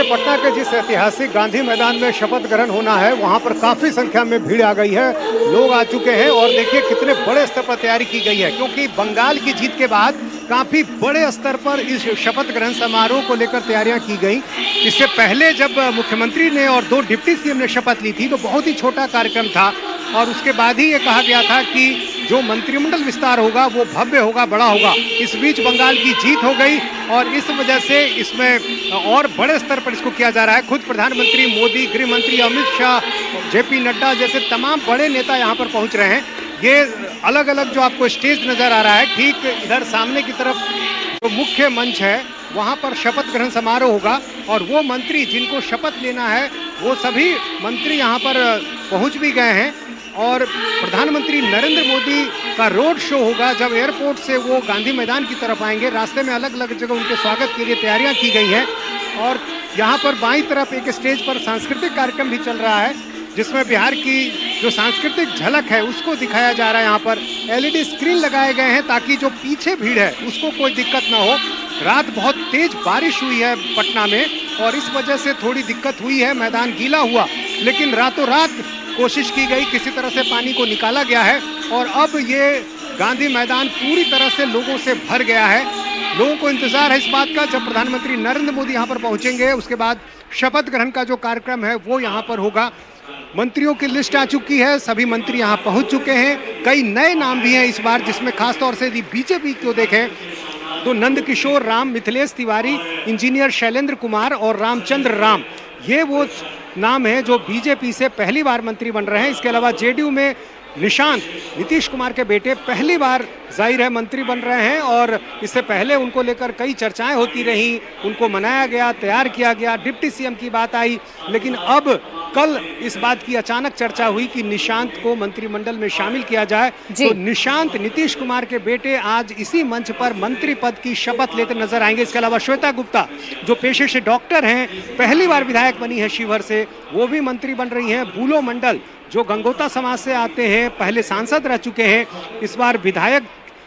देखिए, पटना के जिस ऐतिहासिक गांधी मैदान में शपथ ग्रहण होना है, वहां पर काफी संख्या में भीड़ आ गई है, लोग आ चुके हैं। और देखिए कितने बड़े स्तर पर तैयारी की गई है, क्योंकि बंगाल की जीत के बाद काफी बड़े स्तर पर इस शपथ ग्रहण समारोह को लेकर तैयारियां की गई। इससे पहले जब मुख्यमंत्री ने और 2 डिप्टी सीएम ने शपथ ली थी, तो बहुत ही छोटा कार्यक्रम था, और उसके बाद ही ये कहा गया था कि जो मंत्रिमंडल विस्तार होगा वो भव्य होगा, बड़ा होगा। इस बीच बंगाल की जीत हो गई, और इस वजह से इसमें और बड़े स्तर पर इसको किया जा रहा है। खुद प्रधानमंत्री मोदी, गृह मंत्री अमित शाह, जेपी नड्डा जैसे तमाम बड़े नेता यहाँ पर पहुंच रहे हैं। ये अलग अलग जो आपको स्टेज नजर आ रहा है, ठीक इधर सामने की तरफ जो मुख्य मंच है, वहाँ पर शपथ ग्रहण समारोह होगा, और वो मंत्री जिनको शपथ लेना है वो सभी मंत्री यहाँ पर पहुँच भी गए हैं। और प्रधानमंत्री नरेंद्र मोदी का रोड शो होगा जब एयरपोर्ट से वो गांधी मैदान की तरफ आएंगे। रास्ते में अलग अलग जगह उनके स्वागत के लिए तैयारियां की गई हैं, और यहाँ पर बाईं तरफ एक स्टेज पर सांस्कृतिक कार्यक्रम भी चल रहा है, जिसमें बिहार की जो सांस्कृतिक झलक है उसको दिखाया जा रहा है। यहाँ पर LED स्क्रीन लगाए गए हैं ताकि जो पीछे भीड़ है उसको कोई दिक्कत ना हो। रात बहुत तेज बारिश हुई है पटना में, और इस वजह से थोड़ी दिक्कत हुई है, मैदान गीला हुआ, लेकिन रातों रात कोशिश की गई, किसी तरह से पानी को निकाला गया है, और अब ये गांधी मैदान पूरी तरह से लोगों से भर गया है। लोगों को इंतजार है इस बात का, जब प्रधानमंत्री नरेंद्र मोदी यहाँ पर पहुंचेंगे, उसके बाद शपथ ग्रहण का जो कार्यक्रम है वो यहाँ पर होगा। मंत्रियों की लिस्ट आ चुकी है, सभी मंत्री यहाँ पहुंच चुके हैं। कई नए नाम भी हैं इस बार, जिसमें खासतौर से यदि बीजेपी को देखें तो नंदकिशोर राम, मिथिलेश तिवारी, इंजीनियर शैलेंद्र कुमार और रामचंद्र राम, ये वो नाम है जो बीजेपी से पहली बार मंत्री बन रहे हैं। इसके अलावा जेडीयू में निशांत, नीतीश कुमार के बेटे, पहली बार जाहिर है मंत्री बन रहे हैं, और इससे पहले उनको लेकर कई चर्चाएं होती रहीं, उनको मनाया गया, तैयार किया गया, डिप्टी सीएम की बात आई, लेकिन अब कल इस बात की अचानक चर्चा हुई कि निशांत को मंत्रिमंडल में शामिल किया जाए। तो निशांत, नीतीश कुमार के बेटे, आज इसी मंच पर मंत्री पद की शपथ लेते नजर आएंगे। इसके अलावा श्वेता गुप्ता, जो पेशे से डॉक्टर हैं, पहली बार विधायक बनी है शिवहर से, वो भी मंत्री बन रही हैं। बूलो मंडल, जो गंगोता समाज से आते हैं, पहले सांसद रह चुके हैं, इस बार विधायक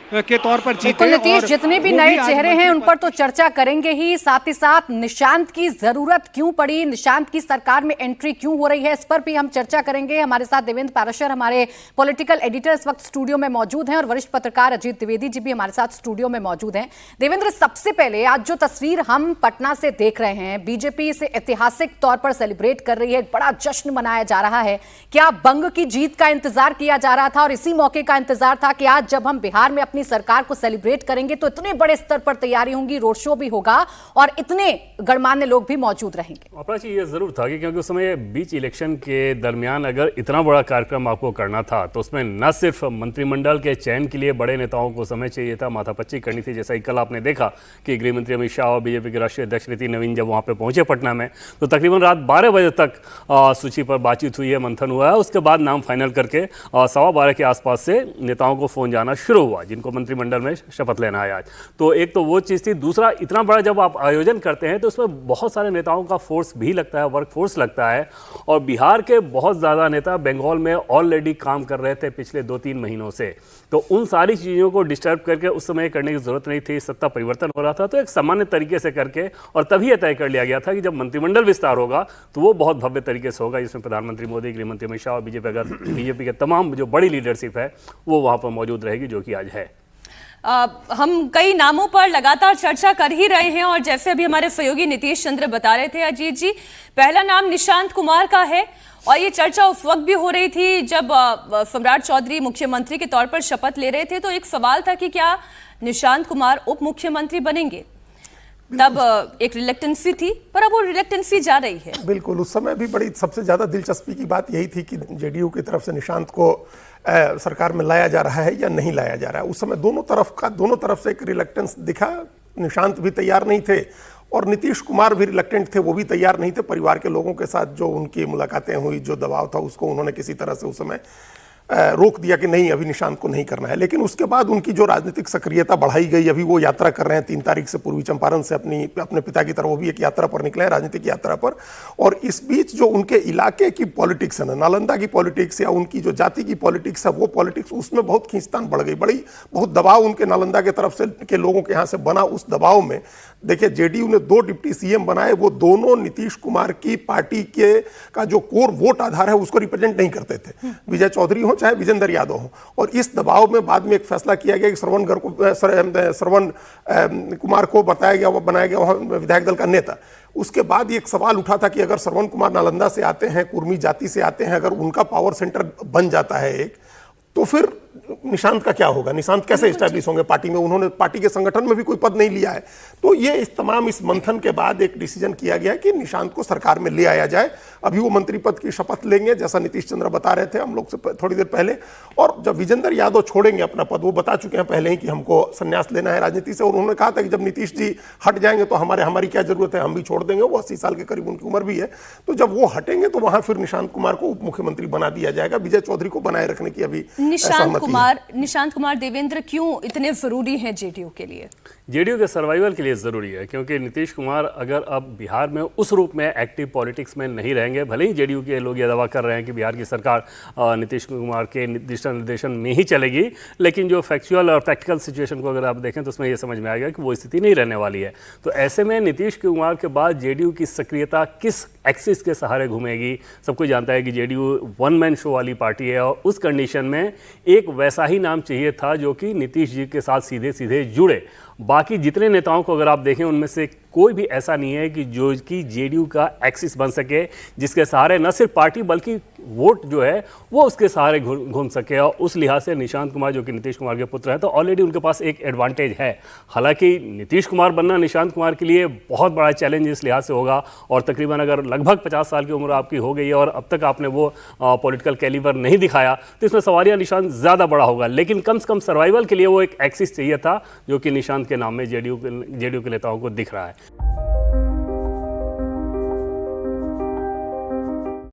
के तौर पर जीते। नीतीश, जितने भी नए चेहरे हैं उन पर तो चर्चा करेंगे ही, साथ ही साथ निशांत की जरूरत क्यों पड़ी, निशांत की सरकार में एंट्री क्यों हो रही है, इस पर भी हम चर्चा करेंगे। हमारे साथ देवेंद्र पाराशर, हमारे पॉलिटिकल एडिटर, इस वक्त स्टूडियो में मौजूद हैं, और वरिष्ठ पत्रकार अजीत द्विवेदी जी भी हमारे साथ स्टूडियो में मौजूद हैं। देवेंद्र, सबसे पहले आज जो तस्वीर हम पटना से देख रहे हैं, बीजेपी इसे ऐतिहासिक तौर पर सेलिब्रेट कर रही है, बड़ा जश्न मनाया जा रहा है। क्या बंग की जीत का इंतजार किया जा रहा था और इसी मौके का इंतजार था कि आज जब हम बिहार में अपनी सरकार को सेलिब्रेट करेंगे तो इतने बड़े स्तर पर तैयारी होंगी, रोड शो भी होगा और इतने गणमान्य लोग भी मौजूद रहेंगे? अपराची, ये जरूर था कि क्योंकि उस समय बीच इलेक्शन के दरमियान अगर इतना बड़ा कार्यक्रम आपको करना था तो उसमें न सिर्फ मंत्रिमंडल के चयन के लिए बड़े नेताओं को समय चाहिए था, माथापच्ची करनी थी। जैसा कि कल आपने देखा कि गृह मंत्री अमित शाह और बीजेपी के राष्ट्रीय अध्यक्ष नितिन नवीन जब वहां पर पहुंचे पटना में, तो तकरीबन रात 12 बजे तक सूची पर बातचीत हुई है, मंथन हुआ है। उसके बाद नाम फाइनल करके 12:15 के आसपास से नेताओं को फोन जाना शुरू हुआ, जिनको मंत्रिमंडल में शपथ लेना है आज। तो एक तो वो चीज़ थी। दूसरा, इतना बड़ा जब आप आयोजन करते हैं तो उसमें बहुत सारे नेताओं का फोर्स भी लगता है, वर्क फोर्स लगता है, और बिहार के बहुत ज़्यादा नेता बंगाल में ऑलरेडी काम कर रहे थे पिछले 2-3 महीनों से। तो उन सारी चीज़ों को डिस्टर्ब करके उस समय करने की जरूरत नहीं थी, सत्ता परिवर्तन हो रहा था, तो एक सामान्य तरीके से करके, और तभी यह तय कर लिया गया था कि जब मंत्रिमंडल विस्तार होगा तो वो बहुत भव्य तरीके से होगा, जिसमें प्रधानमंत्री मोदी, गृह मंत्री अमित शाह और बीजेपी के तमाम जो बड़ी लीडरशिप है वो वहाँ पर मौजूद रहेगी, जो कि आज है। हम कई नामों पर लगातार चर्चा कर ही रहे हैं, और जैसे अभी हमारे सहयोगी नीतीश चंद्र बता रहे थे अजीत जी, पहला नाम निशांत कुमार का है, और ये चर्चा उस वक्त भी हो रही थी जब सम्राट चौधरी मुख्यमंत्री के तौर पर शपथ ले रहे थे। तो एक सवाल था कि क्या निशांत कुमार उप मुख्यमंत्री बनेंगे, तब एक रिलेक्टेंसी थी, पर अब वो रिलेक्टेंसी जा रही है। बिल्कुल, उस समय भी बड़ी सबसे ज्यादा दिलचस्पी की बात यही थी कि जेडीयू की तरफ से निशांत को सरकार में लाया जा रहा है या नहीं लाया जा रहा है। उस समय दोनों तरफ से एक रिलेक्टेंस दिखा। निशांत भी तैयार नहीं थे और नीतीश कुमार भी रिलेक्टेंट थे, वो भी तैयार नहीं थे। परिवार के लोगों के साथ जो उनकी मुलाकातें हुई, जो दबाव था, उसको उन्होंने किसी तरह से उस समय रोक दिया कि नहीं, अभी निशांत को नहीं करना है। लेकिन उसके बाद उनकी जो राजनीतिक सक्रियता बढ़ाई गई, अभी वो यात्रा कर रहे हैं 3 तारीख से पूर्वी चंपारण से अपने पिता की तरफ, वो भी एक यात्रा पर निकले हैं, राजनीतिक यात्रा पर। और इस बीच जो उनके इलाके की पॉलिटिक्स है ना, नालंदा की पॉलिटिक्स या उनकी जो जाति की पॉलिटिक्स है, वो पॉलिटिक्स, उसमें बहुत खींचतान बढ़ गई, बहुत दबाव उनके नालंदा के तरफ से के लोगों के यहाँ से बना। उस दबाव में देखिए जेडीयू ने 2 डिप्टी सीएम बनाए, वो दोनों नीतीश कुमार की पार्टी का जो कोर वोट आधार है उसको रिप्रेजेंट नहीं करते थे, विजय चौधरी हो चाहे विजेंद्र यादव हो। और इस दबाव में बाद में एक फैसला किया गया कि श्रवण कुमार को बनाया गया वहां विधायक दल का नेता। उसके बाद एक सवाल उठा था कि अगर श्रवण कुमार नालंदा से आते हैं, कुर्मी जाति से आते हैं, अगर उनका पावर सेंटर बन जाता है एक, तो फिर निशांत का क्या होगा, निशांत कैसे स्टैब्लिश होंगे पार्टी में? उन्होंने पार्टी के संगठन में भी कोई पद नहीं लिया है। तो ये इस मंथन के बाद एक डिसीजन किया गया कि निशांत को सरकार में ले आया जाए। अभी वो मंत्री पद की शपथ लेंगे, जैसा नीतीश चंद्र बता रहे थे हम लोग से थोड़ी देर पहले। और जब विजेंद्र यादव छोड़ेंगे अपना पद, वो बता चुके हैं पहले ही कि हमको संन्यास लेना है राजनीति से। और उन्होंने कहा था कि जब नीतीश जी हट जाएंगे तो हमारी क्या जरूरत है, हम भी छोड़ देंगे। वो 80 साल के करीब उनकी उम्र भी है। तो जब वो हटेंगे तो वहां फिर निशांत कुमार को उप मुख्यमंत्री बना दिया जाएगा। विजय चौधरी को बनाए रखने की अभी निशांत कुमार देवेंद्र क्यों इतने जरूरी हैं जेडीयू के लिए? जेडीयू के सर्वाइवल के लिए ज़रूरी है, क्योंकि नीतीश कुमार अगर अब बिहार में उस रूप में एक्टिव पॉलिटिक्स में नहीं रहेंगे, भले ही जेडीयू के लोग ये दावा कर रहे हैं कि बिहार की सरकार नीतीश कुमार के निर्देशन में ही चलेगी, लेकिन जो फैक्चुअल और प्रैक्टिकल सिचुएशन को अगर आप देखें तो उसमें ये समझ में आएगा कि वो स्थिति नहीं रहने वाली है। तो ऐसे में नीतीश कुमार के बाद जेडीयू की सक्रियता किस एक्सिस के सहारे घूमेगी? सब कुछ जानता है कि जेडीयू वन मैन शो वाली पार्टी है, और उस कंडीशन में एक वैसा ही नाम चाहिए था जो कि नीतीश जी के साथ सीधे सीधे जुड़े। बाकी जितने नेताओं को अगर आप देखें उनमें से कोई भी ऐसा नहीं है कि जो कि जेडीयू का एक्सिस बन सके, जिसके सहारे न सिर्फ पार्टी बल्कि वोट जो है वो उसके सहारे घूम सके। और उस लिहाज से निशांत कुमार जो कि नीतीश कुमार के पुत्र हैं, तो ऑलरेडी उनके पास एक एडवांटेज है। हालांकि नीतीश कुमार बनना निशांत कुमार के लिए बहुत बड़ा चैलेंज इस लिहाज से होगा, और तकरीबन अगर लगभग 50 साल की उम्र आपकी हो गई है और अब तक आपने वो पॉलिटिकल कैलिबर नहीं दिखाया, तो इसमें सवालिया निशान ज़्यादा बड़ा होगा। लेकिन कम से कम सर्वाइवल के लिए वो एक एक्सिस चाहिए था, जो कि निशांत के नाम में जेडीयू के नेताओं को दिख रहा है।